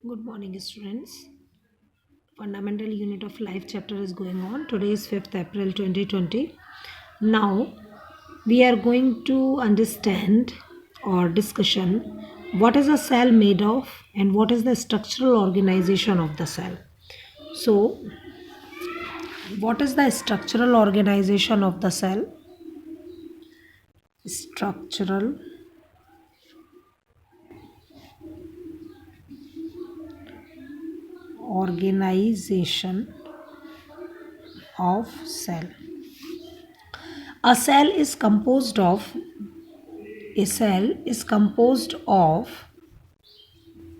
Good morning, students. Fundamental Unit of Life chapter is going on. Today is 5th April 2020. Now, we are going to understand or discussion what is a cell made of and what is the structural organization of the cell. So, what is the structural organization of the cell? Structural organization of cell. A cell is composed of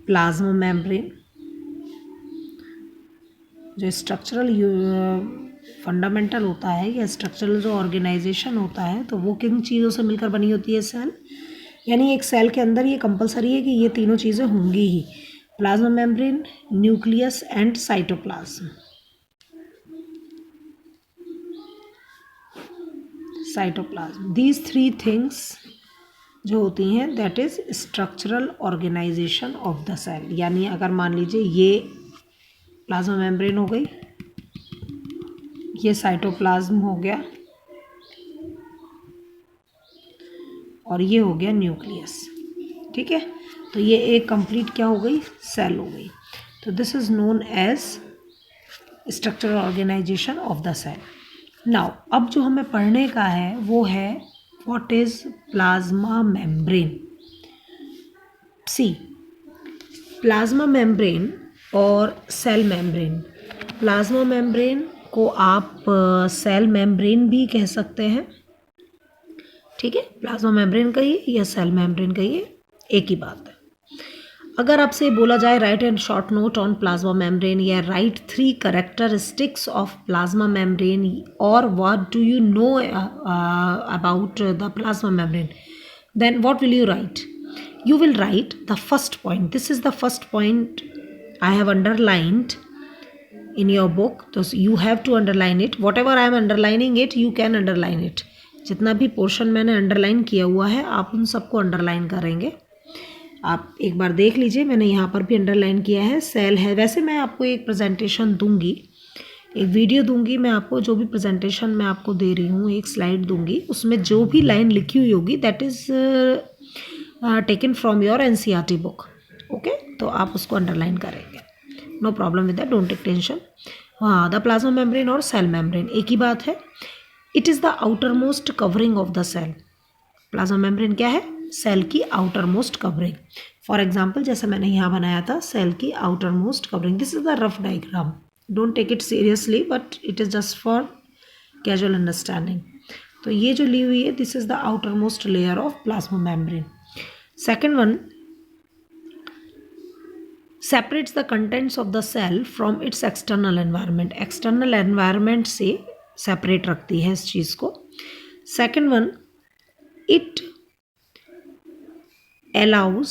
plasma membrane. जो structural fundamental होता है या structural जो organisation होता है तो वो किन चीज़ों से मिलकर बनी होती है सेल, यानी एक सेल के अंदर ये कंपलसरी है कि ये तीनों चीज़ें होंगी ही: plasma membrane, nucleus and cytoplasm. These three things जो होती हैं that is structural organisation of the cell. यानी अगर मान लीजिए ये प्लाज्मा मेम्ब्रेन हो गई, ये साइटोप्लाज्म हो गया और ये हो गया न्यूक्लियस. ठीक है, तो ये एक कंप्लीट क्या हो गई, सेल हो गई. तो this is known as structural organisation of the cell. Now अब जो हमें पढ़ने का है वो है what is plasma membrane. See, plasma membrane और सेल मेम्ब्रेन. प्लाज्मा मेम्ब्रेन को आप सेल मेम्ब्रेन भी कह सकते हैं. ठीक है, प्लाज्मा मेम्ब्रेन कहिए या सेल मेम्ब्रेन कहिए, एक ही बात है. अगर आपसे बोला जाए write and short note on plasma membrane या write 3 characteristics of plasma membrane और what do you know about the plasma membrane, then what will you write? You will write the first point. This is the first point I have underlined in your book. So you have to underline it. Whatever I am underlining it, you can underline it. जितना भी portion मैंने underline किया हुआ है आप उन सबको underline करेंगे. आप एक बार देख लीजिए, मैंने यहाँ पर भी अंडरलाइन किया है. सेल है, वैसे मैं आपको एक प्रेजेंटेशन दूंगी, एक वीडियो दूंगी मैं आपको. जो भी प्रेजेंटेशन मैं आपको दे रही हूँ, एक स्लाइड दूंगी, उसमें जो भी लाइन लिखी हुई होगी that is taken from your NCERT book. Okay, तो आप उसको अंडरलाइन करेंगे. No problem with that, don't take tension. हाँ, द प्लाज्मा मेम्ब्रेन और सेल मेम्ब्रेन एक ही बात है. It is the outer most covering of the cell. Plasma membrane क्या है? सेल की outer most covering. For example जैसे मैंने यहाँ बनाया था, सेल की outer most covering. This is the rough diagram, don't take it seriously but it is just for casual understanding. तो ये जो ली हुई है, this is the outer most layer of plasma membrane. Second one, separates the contents of the cell from its external environment. External environment से separate रखती है इस चीज़ को. Second one, it allows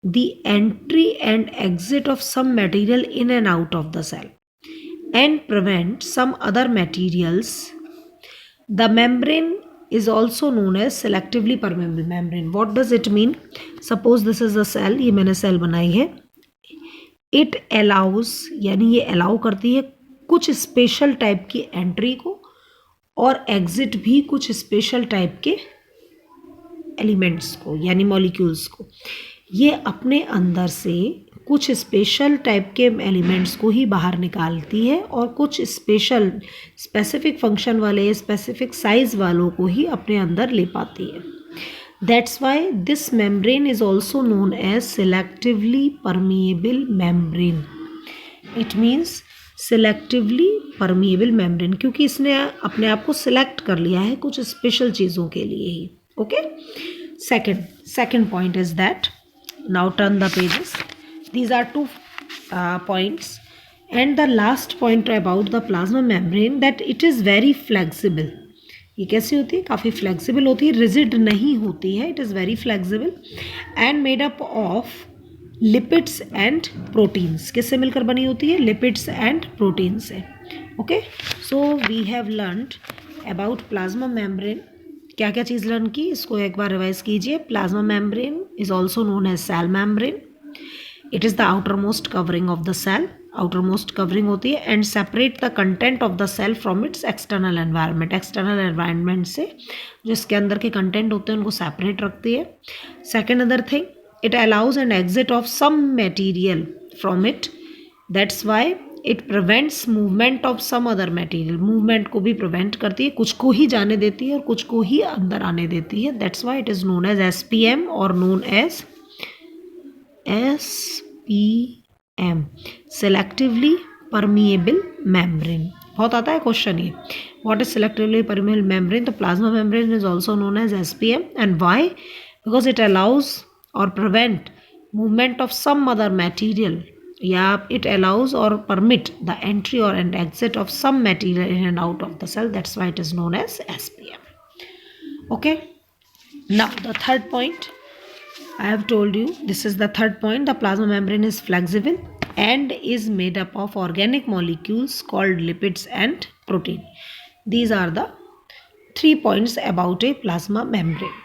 the entry and exit of some material in and out of the cell and prevent some other materials. The membrane is also known as selectively permeable membrane. What does it mean? Suppose this is a cell, ये मैंने cell बनाई है. It allows यानी ये allow करती है कुछ special type की एंट्री को और एग्जिट भी कुछ स्पेशल टाइप के एलिमेंट्स को यानी मॉलिक्यूल्स को. ये अपने अंदर से कुछ स्पेशल टाइप के एलिमेंट्स को ही बाहर निकालती है और कुछ स्पेसिफिक फंक्शन वाले, स्पेसिफिक साइज वालों को ही अपने अंदर ले पाती है. That's why this membrane is also known as selectively permeable membrane. It means selectively permeable membrane क्योंकि इसने अपने आप को सिलेक्ट कर लिया है कुछ स्पेशल चीज़ों के लिए ही. Okay, second point is that, now turn the pages. These are 2 points and the last point about the plasma membrane that it is very flexible. ये कैसी होती है? काफ़ी फ्लेक्सिबल होती है, रिजिड नहीं होती है. It is very flexible and made up of lipids and proteins. किससे मिलकर बनी होती है? लिपिड्स एंड प्रोटीन से. Okay, so we have learned about plasma membrane. क्या क्या चीज़ लर्न की, इसको एक बार रिवाइज कीजिए. Plasma membrane is also known as cell membrane. It is the outer most covering of the cell, outer most covering होती है, and separate the content of the cell from its external environment, external environment से जो इसके अंदर के content होते हैं उनको सेपरेट रखती है. Second other thing, it allows an exit of some material from it, that's why it prevents movement of some other material, movement को भी प्रिवेंट करती है, कुछ को ही जाने देती है और कुछ को ही अंदर आने देती है. That's why it is known as SPM और known as SPM, selectively permeable membrane. बहुत आता है क्वेश्चन ये, what is selectively permeable membrane. तो plasma membrane is also known as SPM, and why, because it allows और prevent movement of some other material, या it allows और permit the entry और and exit of some material in and out of the cell. That's why it is known as SPM. Okay, now the third point I have told you, this is the third point. The plasma membrane is flexible and is made up of organic molecules called lipids and protein. These are the 3 points about a plasma membrane.